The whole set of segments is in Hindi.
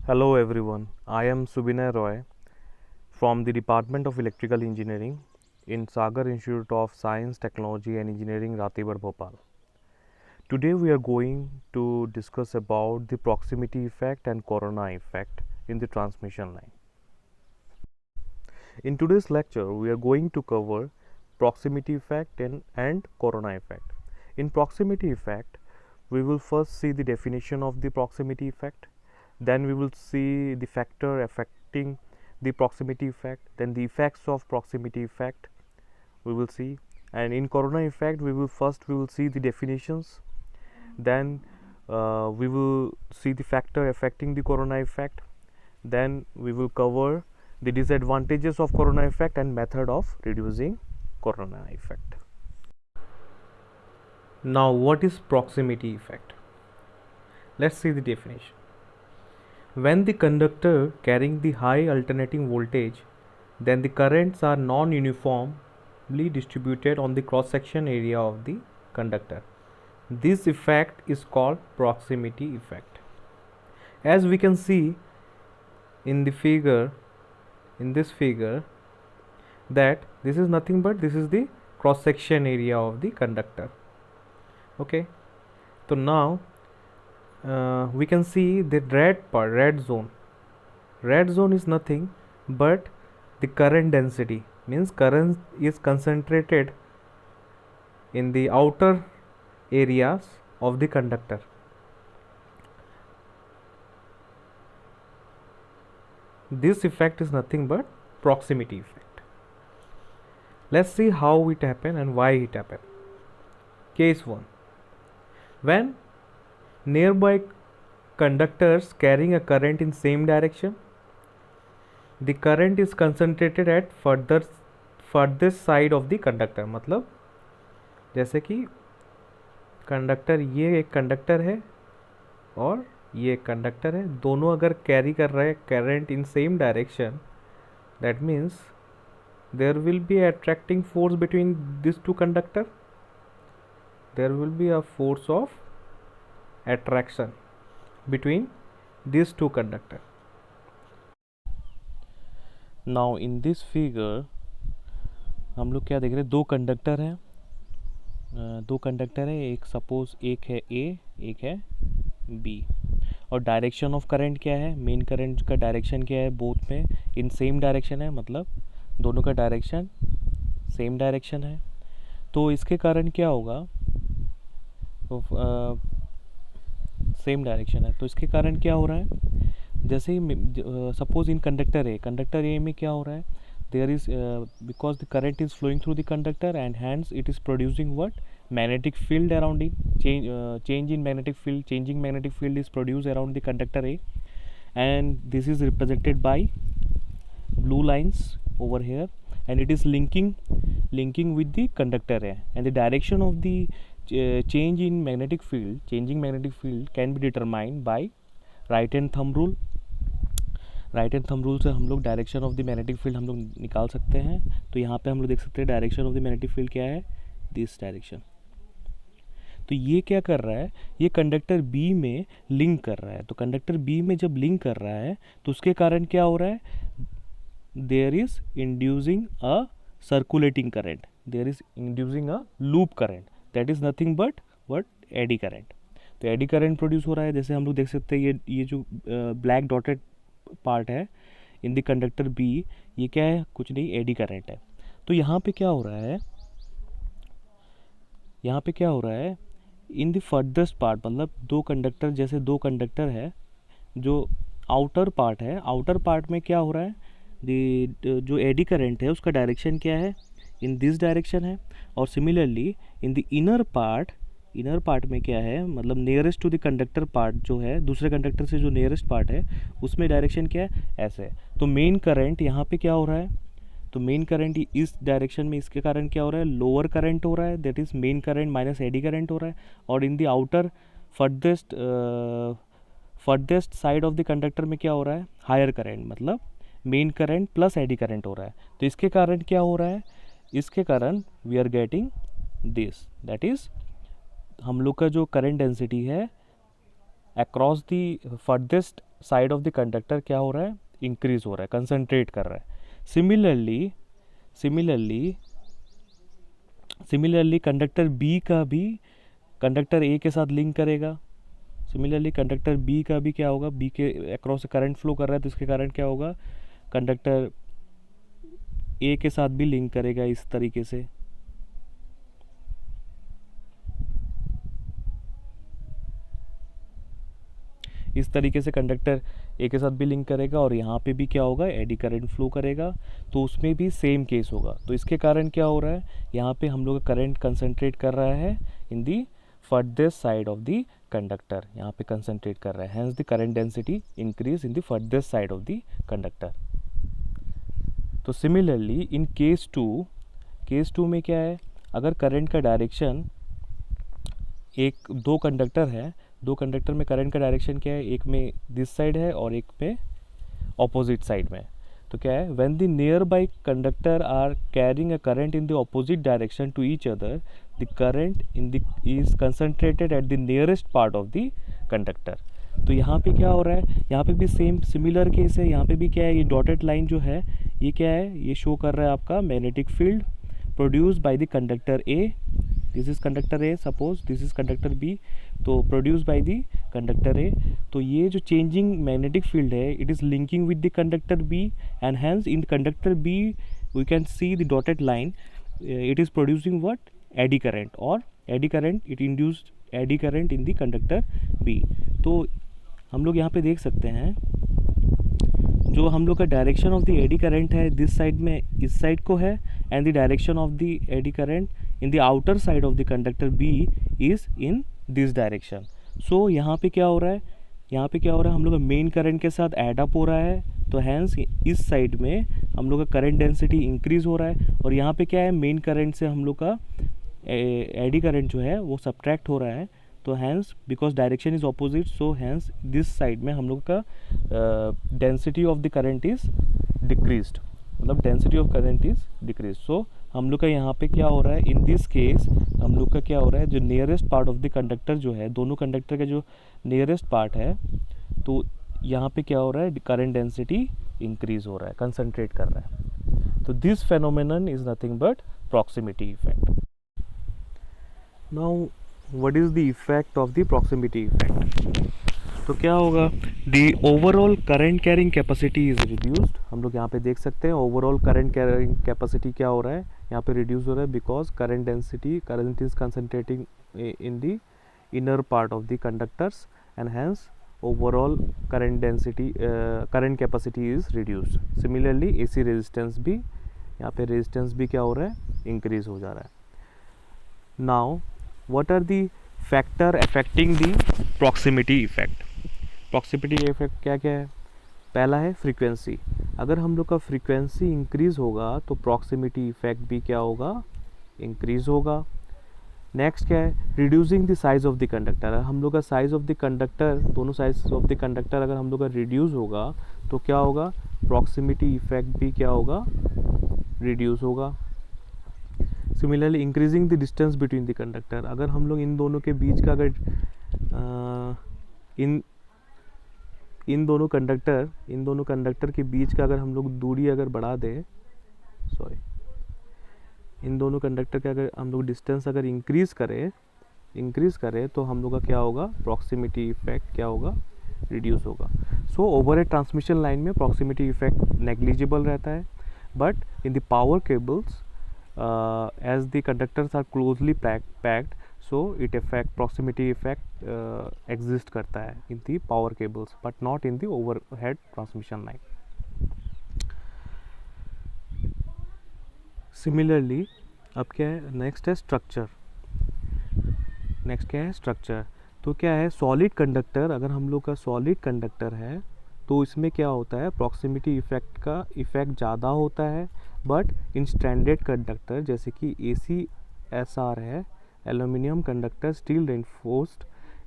Hello everyone, I am Subinay Roy from the Department of Electrical Engineering in Sagar Institute of Science, Technology and Engineering, Ratibad, Bhopal. Today we are going to discuss about the proximity effect and corona effect in the transmission line. In today's lecture, we are going to cover proximity effect and corona effect. In proximity effect, we will first see the definition of the proximity effect, then we will see the factor affecting the proximity effect, then the effects of proximity effect we will see, and in corona effect we will see the definitions, then we will see the factor affecting the corona effect, then we will cover the disadvantages of corona effect and method of reducing corona effect. Now what is proximity effect? Let's see the definition. When the conductor carrying the high alternating voltage, then the currents are non-uniformly distributed on the cross-section area of the conductor. This effect is called proximity effect. As we can see in the figure, that this is nothing but this is the cross-section area of the conductor. Okay, so now we can see the red zone is nothing but the current density, means current is concentrated in the outer areas of the conductor. This effect is nothing but proximity effect. Let's see how it happen and why it happen. Case 1. When nearby conductors carrying a current in same direction, the current is concentrated at furthest side of the conductor. मतलब जैसे कि कंडक्टर, ये एक कंडक्टर है और ये एक कंडक्टर है, दोनों अगर कैरी कर रहे हैं current in same direction, that means there will be attracting force between this two conductor. There will be a force of attraction between these two conductors. Now in this figure हम लोग क्या देख रहे हैं, दो कंडक्टर हैं, एक सपोज एक है A, एक है B, और डायरेक्शन ऑफ करंट क्या है, मेन करंट का डायरेक्शन क्या है, बोथ में इन सेम डायरेक्शन है, मतलब दोनों का डायरेक्शन सेम डायरेक्शन है. तो इसके कारण क्या होगा, सेम डायरेक्शन है, तो इसके कारण क्या हो रहा है, जैसे ही सपोज इन कंडक्टर ए में क्या हो रहा है, there is because the current is flowing through the conductor and hence it is producing what, magnetic field around it, changing magnetic field is produced around the conductor A, and this is represented by blue lines over here, and it is linking with the conductor A, and the direction of the changing magnetic field can be determined by right hand thumb rule से हम लोग direction of the magnetic field हम लोग निकाल सकते हैं. तो यहाँ पे हम लोग देख सकते हैं direction of the magnetic field क्या है, दिस डायरेक्शन. तो ये क्या कर रहा है, ये कंडक्टर बी में लिंक कर रहा है. तो कंडक्टर बी में जब लिंक कर रहा है तो उसके कारण क्या हो रहा है, there is inducing a circulating current, there is inducing a loop current, that is nothing but what, eddy current. तो एडी करंट प्रोड्यूस हो रहा है. जैसे हम लोग देख सकते हैं ये जो ब्लैक डॉटेड पार्ट है इन द कंडक्टर बी, ये क्या है, कुछ नहीं, एडी करंट है. तो यहाँ पे क्या हो रहा है, इन द फर्दस्ट पार्ट, मतलब दो कंडक्टर है, जो आउटर पार्ट में क्या हो रहा है, जो एडी करंट है उसका डायरेक्शन क्या है, इन दिस डायरेक्शन है. और similarly in the inner part में क्या है, मतलब nearest to the conductor part जो है, दूसरे कंडक्टर से जो नियरेस्ट पार्ट है उसमें डायरेक्शन क्या है, ऐसे है. तो मेन करंट यहाँ पे क्या हो रहा है, तो मेन करंट इस डायरेक्शन में, इसके कारण क्या हो रहा है, लोअर करंट हो रहा है, that is main current minus eddy current हो रहा है. और इन the outer farthest side of the conductor में क्या हो रहा है, हायर करंट, मतलब main current plus eddy current हो रहा है. तो इसके कारण क्या हो रहा है, इसके कारण we are getting this, that is हम लोग का जो करंट डेंसिटी है across the farthest side of the conductor क्या हो रहा है, इंक्रीज हो रहा है, कंसंट्रेट कर रहा है. Similarly similarly similarly conductor B का भी कंडक्टर ए के साथ लिंक करेगा. सिमिलरली कंडक्टर बी का भी क्या होगा, बी के अक्रॉस से करंट फ्लो कर रहा है तो इसके कारण क्या होगा, कंडक्टर ए के साथ भी लिंक करेगा इस तरीके से. इस तरीके से कंडक्टर ए के साथ भी लिंक करेगा और यहाँ पे भी क्या होगा, एडी करंट फ्लो करेगा. तो उसमें भी सेम केस होगा. तो इसके कारण क्या हो रहा है, यहाँ पे हम लोग का करंट कंसंट्रेट कर रहा है in the farthest side of the conductor. यहाँ पे कंसंट्रेट कर रहा है, hence the current density increase in the farthest side of the conductor. तो सिमिलरली इन केस टू में क्या है, अगर करंट का डायरेक्शन, एक दो कंडक्टर है, दो कंडक्टर में करंट का डायरेक्शन क्या है, एक में दिस साइड है और एक में ऑपोजिट साइड में. तो क्या है, when the nearby conductor are carrying a current in the opposite direction to each other, the current in the is concentrated at the nearest part of the conductor. तो यहाँ पे क्या हो रहा है, यहाँ पे भी सेम सिमिलर केस है. यहाँ पे भी क्या है, ये डॉटेड लाइन जो है ये क्या है, ये शो कर रहा है आपका magnetic field produced by the conductor A. This is conductor A, suppose this is conductor B. तो produce by the conductor A. तो ये जो चेंजिंग मैग्नेटिक फील्ड है, it is linking with the conductor B and hence in conductor B we can see the dotted line. It is producing what, eddy current, और eddy current, it induced eddy current in the conductor B. तो हम लोग यहाँ पे देख सकते हैं जो हम लोग का direction of the eddy current है दिस साइड में, इस साइड को है, and the direction of the eddy current in the outer side of the conductor B is in this direction. So यहाँ पे क्या हो रहा है, यहाँ पे क्या हो रहा है, हम लोग का मेन करंट के साथ एड अप हो रहा है. तो हैंस इस साइड में हम लोग का करंट डेंसिटी इंक्रीज हो रहा है, और यहाँ पे क्या है, मेन करंट से हम लोग का एडी करंट जो है वो सब्ट्रैक्ट हो रहा है. तो hence because direction is opposite, so hence this side में हम लोग का density of the current is decreased, मतलब density of current is decrease. So हम लोग का यहाँ पे क्या हो रहा है, इन दिस केस हम लोग का क्या हो रहा है, जो nearest part of the conductor जो है, दोनों कंडक्टर का जो नियरेस्ट पार्ट है, तो यहाँ पे क्या हो रहा है, करंट डेंसिटी इंक्रीज हो रहा है, कंसंट्रेट कर रहा है. तो this phenomenon is nothing but proximity effect. Now what is the effect of the proximity effect. तो क्या होगा, the overall current carrying capacity is reduced. हम लोग यहाँ पे देख सकते हैं ओवरऑल करंट कैरिंग कैपेसिटी क्या हो रहा है, यहाँ पे रिड्यूस हो रहा है, because current density, current is concentrating in the inner part of the conductors and hence overall current density, current capacity is reduced. Similarly AC resistance भी, यहाँ पे रेजिस्टेंस भी क्या हो रहा है, इंक्रीज हो जा रहा है. Now what are the factor affecting the proximity effect. proximity effect क्या क्या है, पहला है फ्रीक्वेंसी. अगर हम लोग का फ्रीक्वेंसी इंक्रीज होगा तो प्रॉक्सिमिटी इफेक्ट भी क्या होगा, इंक्रीज होगा. नेक्स्ट क्या है, reducing the size of the conductor. हम लोग का साइज ऑफ द कंडक्टर, दोनों साइज ऑफ द कंडक्टर अगर हम लोग का रिड्यूस होगा तो क्या होगा, प्रॉक्सिमिटी इफेक्ट भी क्या होगा, रिड्यूस होगा. Similarly increasing the distance between the conductor. अगर हम लोग इन दोनों के बीच का, अगर इन दोनों कंडक्टर के बीच का अगर हम लोग दूरी अगर बढ़ा दें, इन दोनों कंडक्टर का अगर हम लोग डिस्टेंस अगर इंक्रीज करें तो हम लोग का क्या होगा, प्रॉक्सिमिटी इफेक्ट क्या होगा, रिड्यूस होगा. सो ओवर ए ट्रांसमिशन लाइन में प्रॉक्सिमिटी इफेक्ट नेग्लिजिबल रहता है, but in the power cables as the conductors are closely packed, so it affect proximity effect exist करता है in the power cables but not in the overhead transmission line. Similarly अब क्या है, नेक्स्ट है स्ट्रक्चर. नेक्स्ट क्या है, स्ट्रक्चर. तो क्या है, सॉलिड कंडक्टर, अगर हम लोग का सॉलिड कंडक्टर है तो इसमें क्या होता है, प्रॉक्सिमिटी इफेक्ट का इफेक्ट ज़्यादा होता है. बट इन स्टैंडर्ड कंडक्टर जैसे कि ACSR है, एल्यूमिनियम कंडक्टर स्टील रेनफोर्स्ड,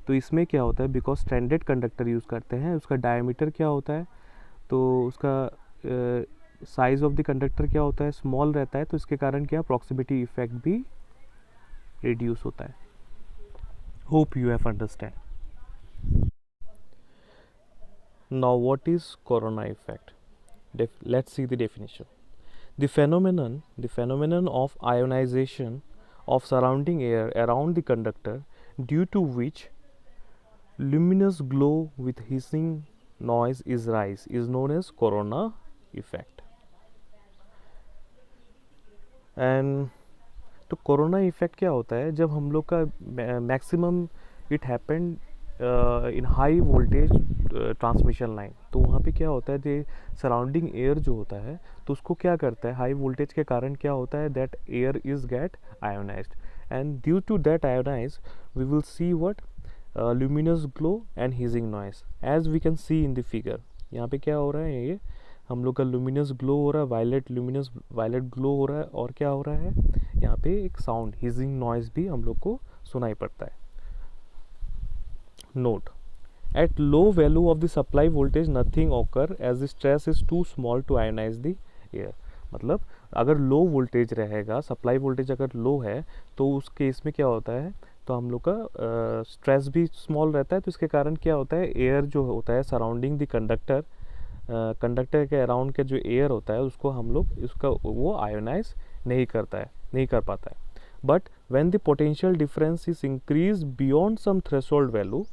तो इसमें क्या होता है, बिकॉज स्टैंडर्ड कंडक्टर यूज़ करते हैं, उसका डायमीटर क्या होता है, तो उसका साइज ऑफ द कंडक्टर क्या होता है, स्मॉल रहता है. तो इसके कारण क्या, प्रॉक्सिमिटी इफेक्ट भी रिड्यूस होता है. Hope you have understand. Now, what is corona effect? Let's see the definition. The phenomenon of ionization of surrounding air around the conductor, due to which luminous glow with hissing noise is rise, is known as corona effect. And तो कोरोना इफेक्ट क्या होता है, जब हम लोग का maximum it happened in high voltage transmission line, तो वहाँ पे क्या होता है, जो सराउंडिंग एयर जो होता है तो उसको क्या करता है, हाई वोल्टेज के कारण क्या होता है, that air is get ionized, and due to that ionize we will see what luminous glow and hissing noise, as we can see in the figure. यहाँ पे क्या हो रहा है, ये हम लोग का लुमिनस ग्लो हो रहा है, वायलेट ग्लो हो रहा है, और क्या हो रहा है, यहाँ पे एक साउंड हिजिंग नॉइज भी हम लोग को सुनाई पड़ता है. Note, at low value of the supply voltage nothing occur as the stress is too small to ionize the air. मतलब अगर लो वोल्टेज रहेगा, सप्लाई वोल्टेज अगर लो है, तो उस केस में क्या होता है, तो हम लोग का स्ट्रेस भी स्मॉल रहता है, तो इसके कारण क्या होता है, एयर जो होता है सराउंडिंग द कंडक्टर के अराउंड के जो एयर होता है उसको हम लोग उसका वो आयोनाइज नहीं कर पाता है. But when the potential difference is increase beyond some threshold value,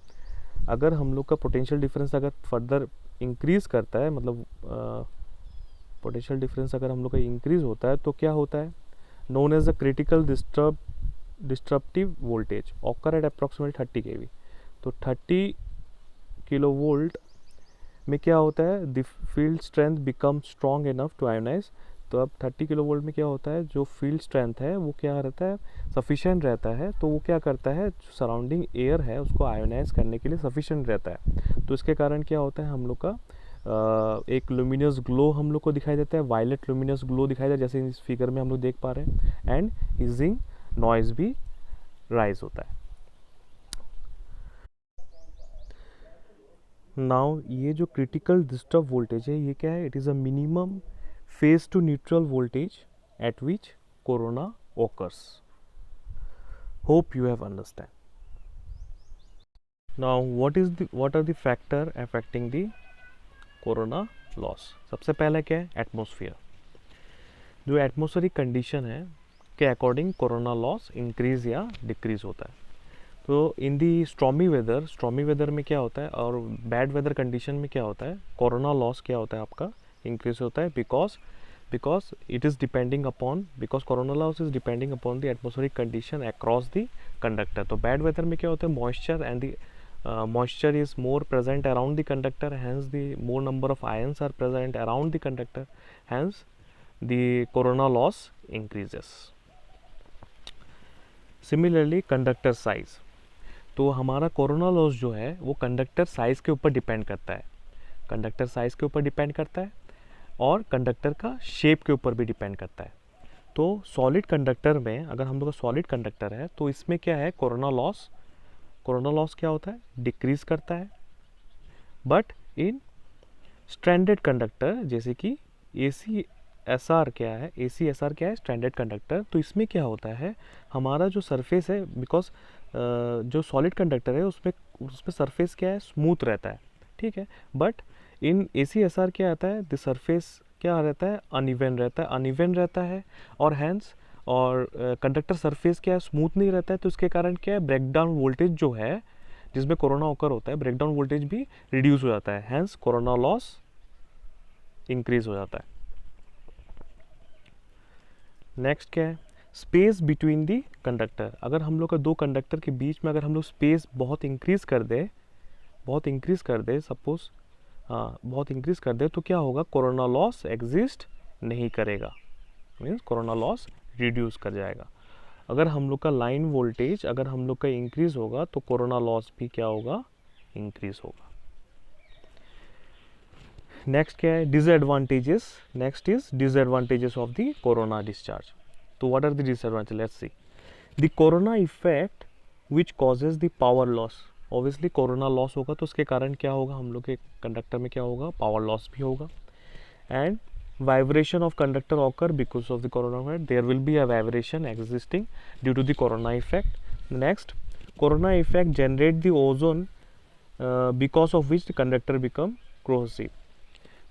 अगर हम लोग का पोटेंशियल डिफरेंस अगर फर्दर इंक्रीज करता है, मतलब पोटेंशियल डिफरेंस अगर हम लोग का इंक्रीज होता है, तो क्या होता है, known as a critical disruptive voltage occur at approximately 30 kV. तो 30 किलोवोल्ट में क्या होता है, the field strength become strong enough to ionize. तो अब 30 किलोवोल्ट में क्या होता है, जो फील्ड स्ट्रेंथ है वो क्या रहता है, सफिशिएंट रहता है, तो वो क्या करता है, जो सराउंडिंग एयर है उसको आयोनाइज करने के लिए सफिशिएंट रहता है. तो इसके कारण क्या होता है, हम लोग का एक लुमिनस ग्लो हम लोग को दिखाई देता है, वायलेट लुमिनस ग्लो दिखाई देता है, जैसे इस फिगर में हम लोग देख पा रहे हैं, एंड हिजिंग नॉइज भी राइज होता है. नाउ ये जो क्रिटिकल डिस्टर्ब वोल्टेज है, ये क्या है, it is a minimum phase two neutral voltage at which corona occurs. Hope you have understand. Now what are the factor affecting the corona loss. सबसे पहले क्या है, एटमोसफियर. जो एटमोस्फेरिक कंडीशन है के अकॉर्डिंग कोरोना लॉस इंक्रीज या डिक्रीज होता है. तो इन दी स्ट्रॉमी वेदर में क्या होता है, और बैड वेदर कंडीशन में क्या होता है, कोरोना लॉस क्या होता है आपका, इंक्रीज होता है, because it is depending upon, because corona loss is depending upon the atmospheric condition across the conductor. तो बैड वेदर में क्या होता है, moisture and the moisture is more present around the conductor, hence the more number of ions are present around the conductor, hence the corona loss increases. Similarly conductor size. तो हमारा कोरोना लॉस जो है वो कंडक्टर साइज़ के ऊपर डिपेंड करता है, कंडक्टर साइज़ के ऊपर डिपेंड करता है, और कंडक्टर का शेप के ऊपर भी डिपेंड करता है. तो सॉलिड कंडक्टर में अगर हम लोग का सॉलिड कंडक्टर है, तो इसमें क्या है, कोरोना लॉस क्या होता है, डिक्रीज करता है. बट इन स्ट्रैंडेड कंडक्टर, जैसे कि ACSR क्या है, स्ट्रैंडेड कंडक्टर, तो इसमें क्या होता है, हमारा जो सरफेस है, बिकॉज जो सॉलिड कंडक्टर है उसमें सरफेस क्या है, स्मूथ रहता है, ठीक है. बट इन ACSR क्या आता है, द सरफेस क्या रहता है, अनइवन रहता है, और हैंस और कंडक्टर सरफेस क्या है, स्मूथ नहीं रहता है. तो इसके कारण क्या है, ब्रेकडाउन वोल्टेज जो है जिसमें कोरोना ऑकर होता है, ब्रेकडाउन वोल्टेज भी रिड्यूस हो जाता है, हैंस कोरोना लॉस इंक्रीज हो जाता है. नेक्स्ट क्या है, स्पेस बिटवीन दी कंडक्टर. अगर हम लोग का दो कंडक्टर के बीच में अगर हम लोग स्पेस बहुत इंक्रीज कर दे सपोज, बहुत इंक्रीज कर दे, तो क्या होगा, कोरोना लॉस एग्जिस्ट नहीं करेगा, मीन्स कोरोना लॉस रिड्यूस कर जाएगा. अगर हम लोग का लाइन वोल्टेज अगर हम लोग का इंक्रीज होगा, तो कोरोना लॉस भी क्या होगा, इंक्रीज होगा. नेक्स्ट क्या है, disadvantages. Next is disadvantages of the corona discharge. तो what are the disadvantage, let's see. The corona effect which causes the power loss. Obviously corona loss होगा तो उसके कारण क्या होगा, हम लोग के कंडक्टर में क्या होगा, पावर लॉस भी होगा. And vibration of conductor occur because of the corona effect. There will be a vibration existing due to the corona effect. Next, corona effect generate the ozone because of which the conductor become corrosive.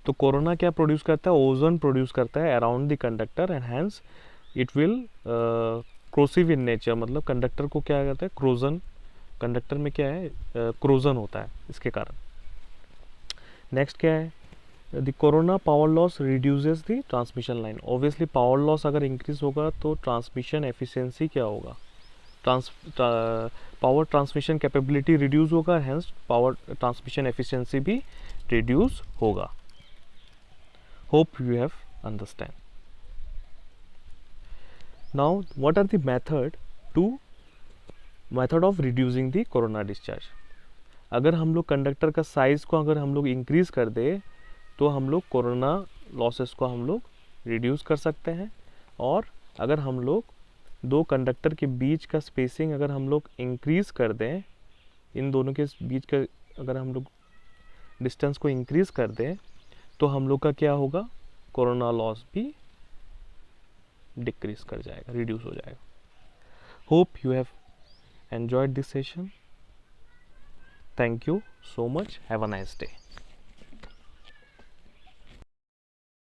तो कोरोना क्या प्रोड्यूस करता है, ओजोन प्रोड्यूस करता है around the conductor and hence it will corrosive in nature, मतलब कंडक्टर को क्या करता है, क्रोजन, कंडक्टर में क्या है, क्रोजन होता है इसके कारण। नेक्स्ट क्या है, the corona power loss reduces the transmission line. Obviously power loss अगर इंक्रीज होगा तो ट्रांसमिशन एफिशिएंसी क्या होगा, पावर ट्रांसमिशन कैपेबिलिटी रिड्यूस होगा, हैंस पावर ट्रांसमिशन एफिशिएंसी भी रिड्यूस होगा। Hope you have understand. Now what are the method of reducing the corona discharge. अगर हम लोग कंडक्टर का साइज को अगर हम लोग इंक्रीज कर दे तो हम लोग कोरोना लॉसेस को हम लोग रिड्यूस कर सकते हैं। और अगर हम लोग दो कंडक्टर के बीच का स्पेसिंग अगर हम लोग इंक्रीज कर दें, इन दोनों के बीच का अगर हम लोग डिस्टेंस को इंक्रीज कर दें तो हम लोग का क्या होगा, कोरोना लॉस भी डिक्रीज कर जाएगा, रिड्यूस हो जाएगा। Hope you have enjoyed this session. Thank you so much, have a nice day.